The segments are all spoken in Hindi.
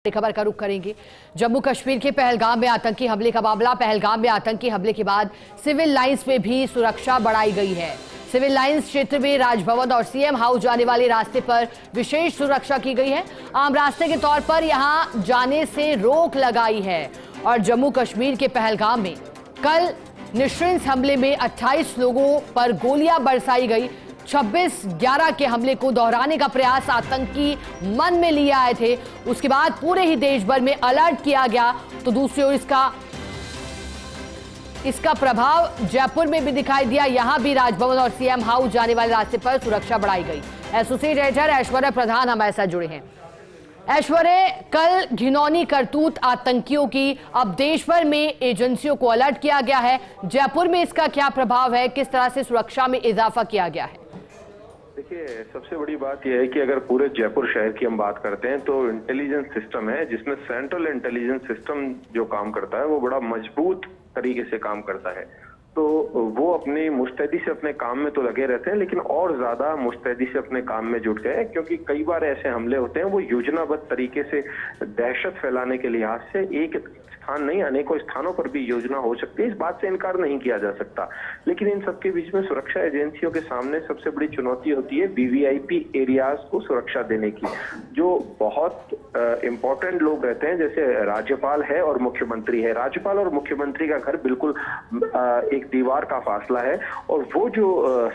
खबर का रुख करेंगे। जम्मू कश्मीर के पहलगाम में आतंकी हमले का मामला। पहलगाम में आतंकी हमले के बाद सिविल लाइंस में भी सुरक्षा बढ़ाई गई है। सिविल लाइंस क्षेत्र में राजभवन और सीएम हाउस जाने वाले रास्ते पर विशेष सुरक्षा की गई है। आम रास्ते के तौर पर यहां जाने से रोक लगाई है। और जम्मू कश्मीर के पहलगाम में कल निशंस हमले में 28 लोगों पर गोलियां बरसाई गई। 26/11 के हमले को दोहराने का प्रयास आतंकी मन में लिए आए थे। उसके बाद पूरे ही देश भर में अलर्ट किया गया। तो दूसरी ओर इसका प्रभाव जयपुर में भी दिखाई दिया। यहां भी राजभवन और सीएम हाउस जाने वाले रास्ते पर सुरक्षा बढ़ाई गई। एसोसिएट एडिटर ऐश्वर्या प्रधान हमारे साथ जुड़े हैं। ऐश्वर्या, कल घिनौनी करतूत आतंकियों की, अब देश भर में एजेंसियों को अलर्ट किया गया है। जयपुर में इसका क्या प्रभाव है, किस तरह से सुरक्षा में इजाफा किया गया है? देखिए, सबसे बड़ी बात यह है कि अगर पूरे जयपुर शहर की हम बात करते हैं तो इंटेलिजेंस सिस्टम है जिसमें सेंट्रल इंटेलिजेंस सिस्टम जो काम करता है वो बड़ा मजबूत तरीके से काम करता है। तो वो अपनी मुस्तैदी से अपने काम में तो लगे रहते हैं, लेकिन और ज्यादा मुस्तैदी से अपने काम में जुट गए, क्योंकि कई बार ऐसे हमले होते हैं वो योजनाबद्ध तरीके से दहशत फैलाने के लिहाज से एक स्थान नहीं अनेकों स्थानों पर भी योजना हो सकती है। इस बात से इनकार नहीं किया जा सकता। लेकिन इन सबके बीच में सुरक्षा एजेंसियों के सामने सबसे बड़ी चुनौती होती है वीवीआईपी एरियाज को सुरक्षा देने की। जो बहुत इंपॉर्टेंट लोग रहते हैं, जैसे राज्यपाल है और मुख्यमंत्री है। राज्यपाल और मुख्यमंत्री का घर बिल्कुल एक दीवार का फासला है, और वो जो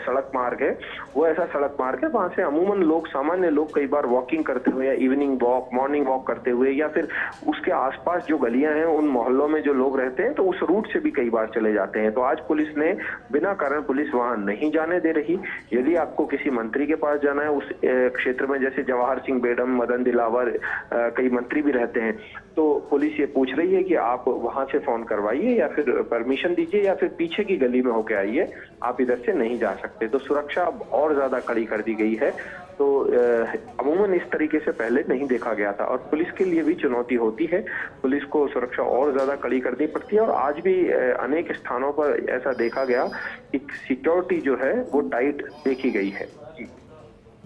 सड़क मार्ग है वो ऐसा सड़क मार्ग है वहां से अमूमन लोग, सामान्य लोग कई बार वॉकिंग करते हुए या इवनिंग वॉक, मॉर्निंग वॉक करते हुए, या फिर उसके आसपास जो गलियां हैं उन मोहल्लों में जो लोग रहते हैं तो उस रूट से भी कई बार चले जाते हैं। तो आज पुलिस ने बिना कारण पुलिस वहां नहीं जाने दे रही। यदि आपको किसी मंत्री के पास जाना है उस क्षेत्र में, जैसे जवाहर सिंह बेडम, मदन दिलावर, कई मंत्री भी रहते हैं, तो पुलिस ये पूछ रही है कि आप वहां से फोन करवाइए या फिर परमिशन दीजिए या फिर पीछे की गली में होके आइए, आप इधर से नहीं जा सकते। तो सुरक्षा अब और ज्यादा कड़ी कर दी गई है। तो अमूमन इस तरीके से पहले नहीं देखा गया था, और पुलिस के लिए भी चुनौती होती है। पुलिस को सुरक्षा और ज्यादा कड़ी करनी पड़ती है, और आज भी अनेक स्थानों पर ऐसा देखा गया कि सिक्योरिटी जो है वो टाइट देखी गई है।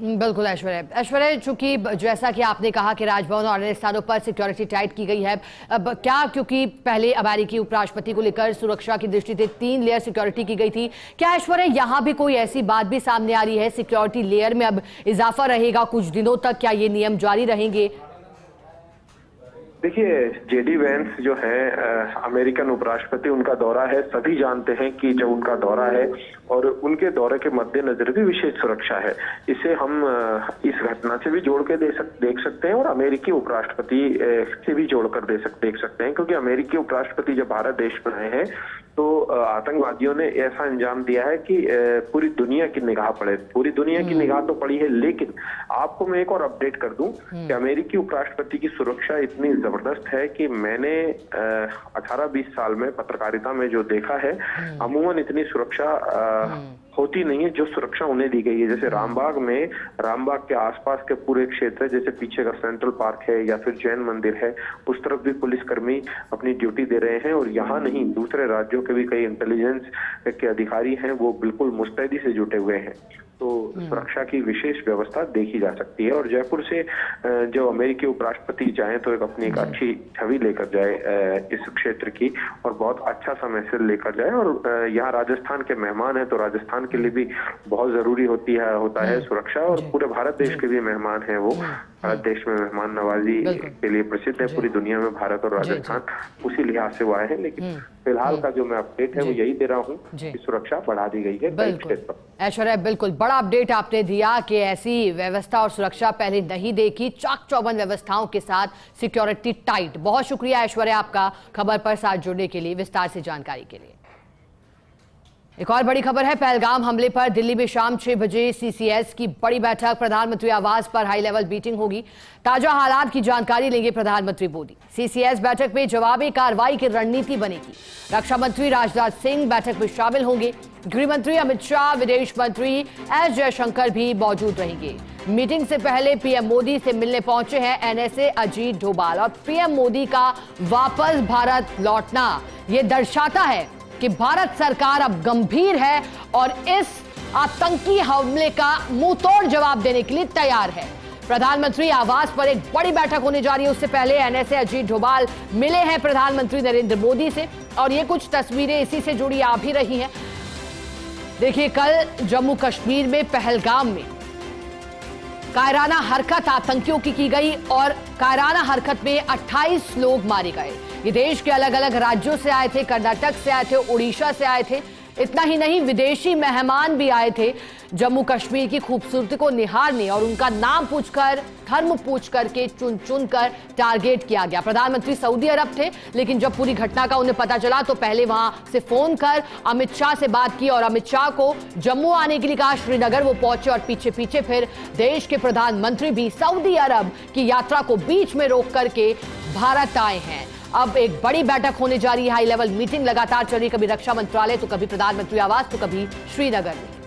बिल्कुल ऐश्वर्या, चूंकि जैसा कि आपने कहा कि राजभवन और अन्य स्थानों पर सिक्योरिटी टाइट की गई है, अब क्या, क्योंकि पहले अमेरिकी उपराष्ट्रपति को लेकर सुरक्षा की दृष्टि से 3 लेयर सिक्योरिटी की गई थी, क्या ऐश्वर्या यहाँ भी कोई ऐसी बात भी सामने आ रही है? सिक्योरिटी लेयर में अब इजाफा रहेगा कुछ दिनों तक, क्या ये नियम जारी रहेंगे? देखिए, जेडी वेंस जो है अमेरिकन उपराष्ट्रपति, उनका दौरा है। सभी जानते हैं कि जब उनका दौरा है और उनके दौरे के मद्देनजर भी विशेष सुरक्षा है। इसे हम इस घटना से भी जोड़ के देख सकते हैं और अमेरिकी उपराष्ट्रपति से भी जोड़कर देख सकते हैं, क्योंकि अमेरिकी उपराष्ट्रपति जब भारत देश में आए हैं तो आतंकवादियों ने ऐसा अंजाम दिया है कि पूरी दुनिया की निगाह पड़े। पूरी दुनिया की निगाह तो पड़ी है, लेकिन आपको मैं एक और अपडेट कर दूं कि अमेरिकी उपराष्ट्रपति की सुरक्षा इतनी जबरदस्त है कि मैंने 18-20 साल में पत्रकारिता में जो देखा है, अमूमन इतनी सुरक्षा होती नहीं है जो सुरक्षा उन्हें दी गई है। जैसे रामबाग के आसपास के पूरे क्षेत्र, जैसे पीछे का सेंट्रल पार्क है या फिर जैन मंदिर है, उस तरफ भी पुलिसकर्मी अपनी ड्यूटी दे रहे हैं। और यहाँ नहीं, दूसरे राज्यों के भी कई इंटेलिजेंस के अधिकारी हैं, वो बिल्कुल मुस्तैदी से जुटे हुए हैं। तो सुरक्षा की विशेष व्यवस्था देखी जा सकती है। और जयपुर से जो अमेरिकी उपराष्ट्रपति जाएं तो अपनी एक अच्छी छवि लेकर जाए इस क्षेत्र की, और बहुत अच्छा सा मैसेज लेकर जाए। और यहाँ राजस्थान के मेहमान हैं तो राजस्थान के लिए भी बहुत जरूरी होता है सुरक्षा, और पूरे भारत देश के भी मेहमान हैं वो। भारत देश में मेहमान नवाजी के लिए प्रसिद्ध है पूरी दुनिया में भारत और राजस्थान, उसी लिहाज से वो आए हैं। लेकिन फिलहाल का जो मैं अपडेट है वो यही दे रहा हूँ कि सुरक्षा बढ़ा दी गई है कई क्षेत्र पर। ऐश्वर्या, बिल्कुल बड़ा अपडेट आपने दिया कि ऐसी व्यवस्था और सुरक्षा पहले नहीं देखी, चाक चौबंद व्यवस्थाओं के साथ सिक्योरिटी टाइट। बहुत शुक्रिया ऐश्वर्या आपका खबर पर साथ जुड़ने के लिए, विस्तार से जानकारी के लिए। एक और बड़ी खबर है, पहलगाम हमले पर दिल्ली में शाम 6 बजे सीसीएस की बड़ी बैठक। प्रधानमंत्री आवास पर हाई लेवल मीटिंग होगी। ताजा हालात की जानकारी लेंगे प्रधानमंत्री मोदी। सीसीएस बैठक में जवाबी कार्रवाई की रणनीति बनेगी। रक्षा मंत्री राजनाथ सिंह बैठक में शामिल होंगे। गृह मंत्री अमित शाह, विदेश मंत्री एस जयशंकर भी मौजूद रहेंगे। मीटिंग से पहले पीएम मोदी से मिलने पहुंचे हैं एनएसए अजीत डोभाल। और पीएम मोदी का वापस भारत लौटना ये दर्शाता है कि भारत सरकार अब गंभीर है और इस आतंकी हमले का मुंहतोड़ जवाब देने के लिए तैयार है। प्रधानमंत्री आवास पर एक बड़ी बैठक होने जा रही है। उससे पहले एनएसए अजीत डोभाल मिले हैं प्रधानमंत्री नरेंद्र मोदी से और ये कुछ तस्वीरें इसी से जुड़ी आ भी रही हैं। देखिए, कल जम्मू कश्मीर में पहलगाम में कायराना हरकत आतंकियों की गई और कायराना हरकत में 28 लोग मारे गए। ये देश के अलग अलग राज्यों से आए थे, कर्नाटक से आए थे, उड़ीसा से आए थे। इतना ही नहीं, विदेशी मेहमान भी आए थे जम्मू कश्मीर की खूबसूरती को निहारने और उनका नाम पूछकर, धर्म पूछकर के चुन चुन कर टारगेट किया गया। प्रधानमंत्री सऊदी अरब थे, लेकिन जब पूरी घटना का उन्हें पता चला तो पहले वहां से फोन कर अमित शाह से बात की और अमित शाह को जम्मू आने के लिए कहा। श्रीनगर वो पहुंचे और पीछे पीछे फिर देश के प्रधानमंत्री भी सऊदी अरब की यात्रा को बीच में रोक करके भारत आए हैं। अब एक बड़ी बैठक होने जा रही है, हाई लेवल मीटिंग लगातार चल रही है, कभी रक्षा मंत्रालय तो कभी प्रधानमंत्री आवास तो कभी श्रीनगर में।